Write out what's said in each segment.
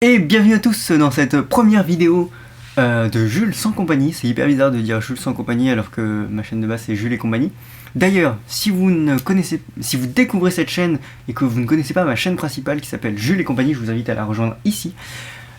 Et bienvenue à tous dans cette première vidéo de Jules sans compagnie. C'est hyper bizarre de dire Jules sans compagnie alors que ma chaîne de base c'est Jules et compagnie. D'ailleurs, si vous découvrez cette chaîne et que vous ne connaissez pas ma chaîne principale qui s'appelle Jules et compagnie, je vous invite à la rejoindre ici,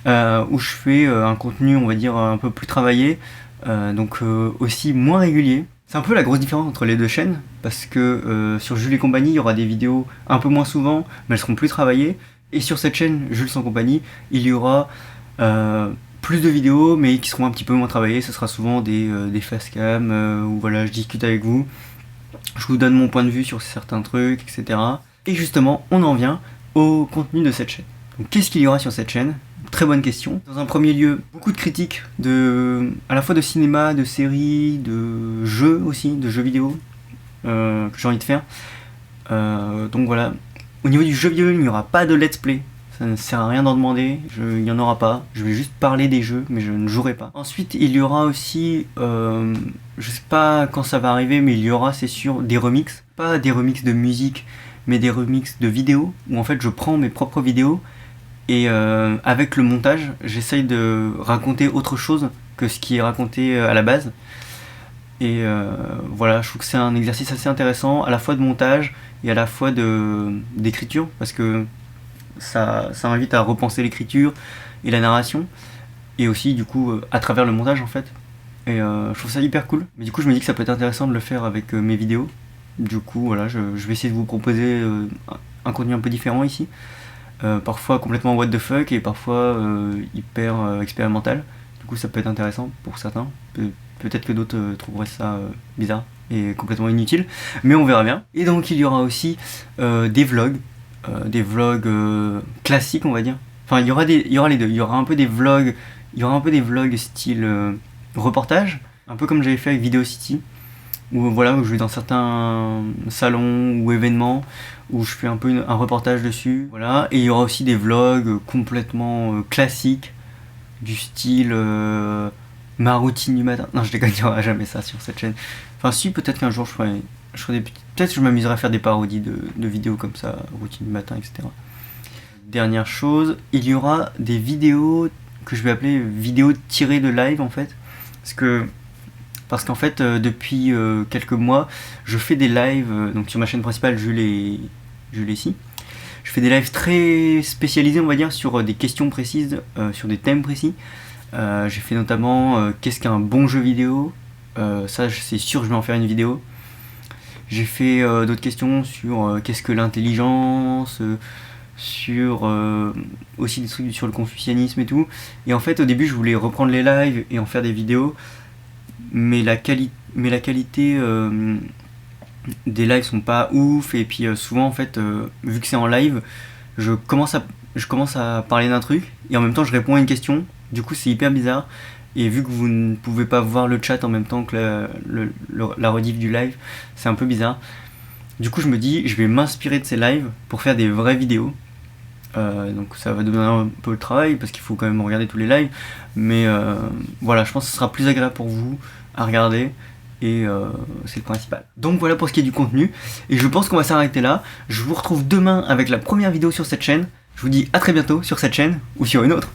où je fais un contenu, on va dire, un peu plus travaillé, donc aussi moins régulier. C'est un peu la grosse différence entre les deux chaînes, parce que sur Jules et compagnie, il y aura des vidéos un peu moins souvent, mais elles seront plus travaillées. Et sur cette chaîne, Jules sans compagnie, il y aura plus de vidéos, mais qui seront un petit peu moins travaillées. Ce sera souvent des facecam, où voilà, je discute avec vous, je vous donne mon point de vue sur certains trucs, etc. Et justement, on en vient au contenu de cette chaîne. Donc qu'est-ce qu'il y aura sur cette chaîne ? Très bonne question. Dans un premier lieu, beaucoup de critiques, à la fois de cinéma, de séries, de jeux aussi, de jeux vidéo, que j'ai envie de faire. Donc voilà. Au niveau du jeu vidéo, il n'y aura pas de let's play, ça ne sert à rien d'en demander, il n'y en aura pas, je vais juste parler des jeux, mais je ne jouerai pas. Ensuite, il y aura aussi, je sais pas quand ça va arriver, mais il y aura, c'est sûr, des remixes. Pas des remixes de musique, mais des remixes de vidéos, où en fait je prends mes propres vidéos, et avec le montage, j'essaye de raconter autre chose que ce qui est raconté à la base. Et voilà, je trouve que c'est un exercice assez intéressant, à la fois de montage et à la fois d'écriture, parce que ça invite à repenser l'écriture et la narration, et aussi du coup à travers le montage en fait. Et je trouve ça hyper cool. Mais du coup je me dis que ça peut être intéressant de le faire avec mes vidéos. Du coup voilà, je vais essayer de vous proposer un contenu un peu différent ici. Parfois complètement what the fuck et parfois hyper expérimental. Du coup ça peut être intéressant pour certains. Peut-être que d'autres trouveraient ça bizarre et complètement inutile, mais on verra bien. Et donc il y aura aussi des vlogs classiques on va dire. Enfin il y aura les deux, il y aura un peu des vlogs, style reportage, un peu comme j'avais fait avec Video City, où voilà, où je vais dans certains salons ou événements, où je fais un peu un reportage dessus, voilà. Et il y aura aussi des vlogs complètement classiques, du style ma routine du matin. Non, je déconne, il n'y aura jamais ça sur cette chaîne. Enfin si, peut-être qu'un jour je ferai des petites... Peut-être que je m'amuserai à faire des parodies de vidéos comme ça, routine du matin, etc. Dernière chose, il y aura des vidéos que je vais appeler vidéos tirées de live en fait. Parce qu'en fait, depuis quelques mois, je fais des lives, donc sur ma chaîne principale, Jules et ici. Je fais des lives très spécialisés, on va dire, sur des questions précises, sur des thèmes précis. J'ai fait notamment qu'est-ce qu'un bon jeu vidéo, ça c'est sûr que je vais en faire une vidéo. J'ai fait d'autres questions sur qu'est-ce que l'intelligence, sur aussi des trucs sur le confucianisme et tout. Et en fait au début je voulais reprendre les lives et en faire des vidéos, mais la qualité des lives sont pas ouf, et puis souvent en fait vu que c'est en live, je commence à parler d'un truc et en même temps je réponds à une question. Du coup c'est hyper bizarre, et vu que vous ne pouvez pas voir le chat en même temps que la rediff du live, c'est un peu bizarre. Du coup je me dis je vais m'inspirer de ces lives pour faire des vraies vidéos. Donc ça va donner un peu le travail parce qu'il faut quand même regarder tous les lives, mais voilà, je pense que ce sera plus agréable pour vous à regarder, et c'est le principal. Donc voilà pour ce qui est du contenu, et je pense qu'on va s'arrêter là. Je vous retrouve demain avec la première vidéo sur cette chaîne. Je vous dis à très bientôt sur cette chaîne ou sur une autre.